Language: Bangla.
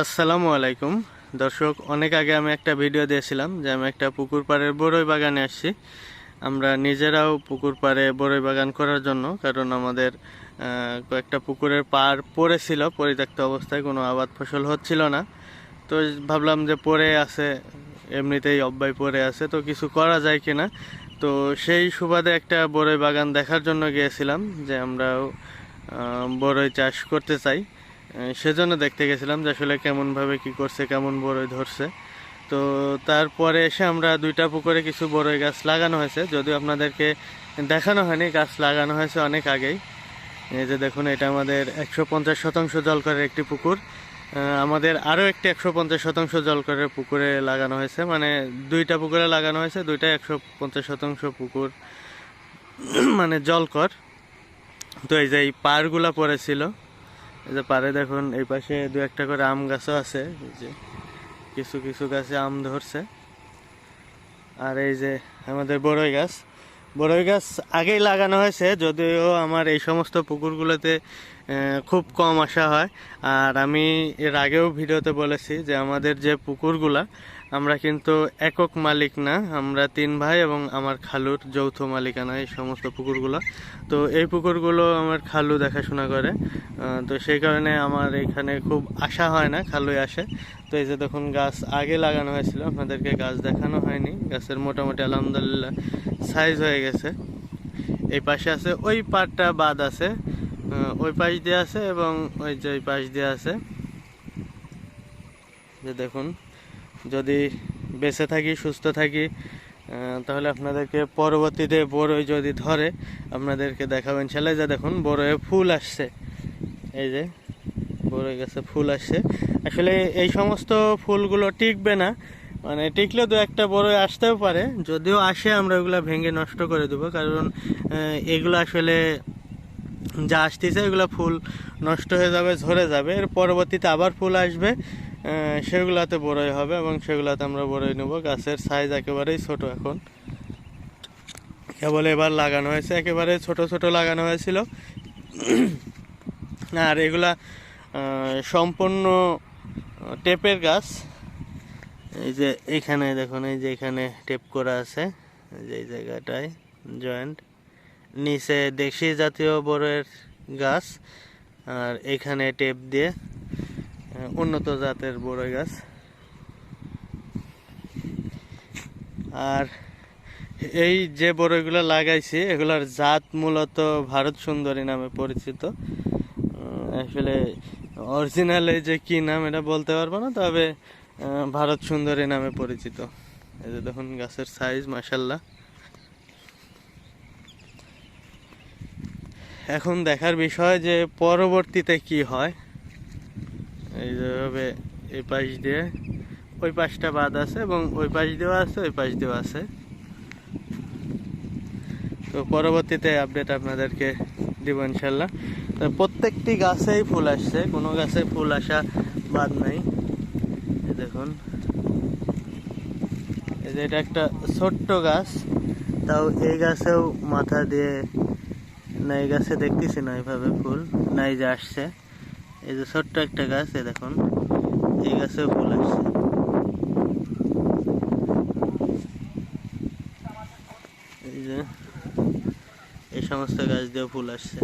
আসসালামু আলাইকুম দর্শক, অনেক আগে আমি একটা ভিডিও দিয়েছিলাম যে আমি একটা পুকুর পাড়ের বড়ই বাগানে আসছি। আমরা নিজেরাও পুকুর পাড়ে বড়ই বাগান করার জন্য, কারণ আমাদের কয়েকটা পুকুরের পাড় পড়েছিল, পরিত্যক্ত অবস্থায় কোনো আবাদ ফসল হচ্ছিল না। তো ভাবলাম যে পড়ে আছে, এমনিতেই অব্যয় পড়ে আছে, তো কিছু করা যায় কিনা। তো সেই সুবাদে একটা বড়ই বাগান দেখার জন্য গিয়েছিলাম যে আমরাও বড়ই চাষ করতে চাই। সেজন্য দেখতে গেছিলাম যে আসলে কেমনভাবে কি করছে, কেমন বড়ই ধরছে। তো তারপরে এসে আমরা দুইটা পুকুরে কিছু বড়ই গাছ লাগানো হয়েছে, যদিও আপনাদেরকে দেখানো হয়নি, গাছ লাগানো হয়েছে অনেক আগেই। এই যে দেখুন, এটা আমাদের 150% জলকরের একটি পুকুর। আমাদের আরও একটি 150% জলকরের পুকুরে লাগানো হয়েছে, মানে দুইটা পুকুরে লাগানো হয়েছে, দুইটাই 150% পুকুর মানে জলকর। তো এই যে এই পাড়গুলা পড়েছিল, এই যে পাড়ে দেখুন এই পাশে দু একটা করে আম গাছও আছে, এই যে কিছু কিছু গাছে আম ধরছে। আর এই যে আমাদের বড়ই গাছ আগেই লাগানো হয়েছে, যদিও আমার এই সমস্ত পুকুরগুলোতে খুব কম আসা হয়। আর আমি এর আগেও ভিডিওতে বলেছি যে আমাদের যে পুকুরগুলা, আমরা কিন্তু একক মালিক না, আমরা 3 ভাই এবং আমার খালুর যৌথ মালিকানা এই সমস্ত পুকুরগুলো। তো এই পুকুরগুলো আমার খালু দেখাশোনা করে, তো সেই কারণে আমার এখানে খুব আসা হয় না, খালুই আসে। তো এই যে দেখুন, গাছ আগে লাগানো হয়েছিল, আপনাদেরকে গাছ দেখানো হয়নি। গাছের মোটামুটি আলহামদুলিল্লাহ সাইজ হয়ে গেছে। এই পাশে আছে, ওই পাটটা বাদ আছে, ওই পাশ দিয়ে আছে এবং ওই যে ওই পাশ দিয়ে আছে। যে দেখুন, যদি বেঁচে থাকি, সুস্থ থাকি, তাহলে আপনাদেরকে পরবর্তীতে বড়ই যদি ধরে আপনাদেরকে দেখাবো ইনশাল্লাহ। যে দেখুন, বড়য়ে ফুল আসছে, এই যে বড়ই গাছে ফুল আসছে। আসলে এই সমস্ত ফুলগুলো টিকবে না, মানে টিকলে দু একটা বড়ই আসতেও পারে, যদিও আসে আমরা ওগুলো ভেঙে নষ্ট করে দেবো, কারণ এগুলো আসলে যা আসতেছে এগুলো ফুল নষ্ট হয়ে যাবে, ঝরে যাবে, এর পরবর্তীতে আবার ফুল আসবে, সেগুলাতে বড়ই হবে এবং সেগুলাতে আমরা বড়ই নেব। গাছের সাইজ একেবারেই ছোট, এখন কেবল এবার লাগানো হয়েছে, একেবারে ছোট ছোট লাগানো হয়েছিল। আর এগুলা সম্পূর্ণ টেপের গাছ। এই যে এখানে দেখুন, এই যে এখানে টেপ করা আছে, এই যে এই জায়গাটায় জয়েন্ট, নিচে দেশি জাতীয় বড়ের গাছ, আর এখানে টেপ দিয়ে উন্নত জাতের বড়ই গাছ। আর এই যে বড়ইগুলো লাগাইছি, এগুলার জাত মূলত ভারত সুন্দরী নামে পরিচিত। আসলে অরিজিনাল এই যে কি নাম এটা বলতে পারবো না, তবে ভারত সুন্দরী নামে পরিচিত। এই যে দেখুন গাছের সাইজ মাশাল্লাহ। এখন দেখার বিষয় যে পরবর্তীতে কি হয়। এই যেভাবে এই পাশ দিয়ে ওই পাশটা বাদ আছে এবং ওই পাশ দিয়েও আছে, ওই পাশ দিয়েও আছে। তো পরবর্তীতে আপডেট আপনাদেরকে দিব ইনশাল্লাহ। প্রত্যেকটি গাছেই ফুল আসছে, কোনো গাছে ফুল আসা বাদ নাই। দেখুন, এই যে এটা একটা ছোট্ট গাছ, তাও এই গাছেও মাথা দিয়ে না, এই গাছে দেখতেছি না এইভাবে ফুল নাই যে আসছে। এই যে ছোট্ট একটা গাছ, এই দেখুন এই গাছেও ফুল আসছে। এই যে এই সমস্ত গাছ দিয়েও ফুল আসছে।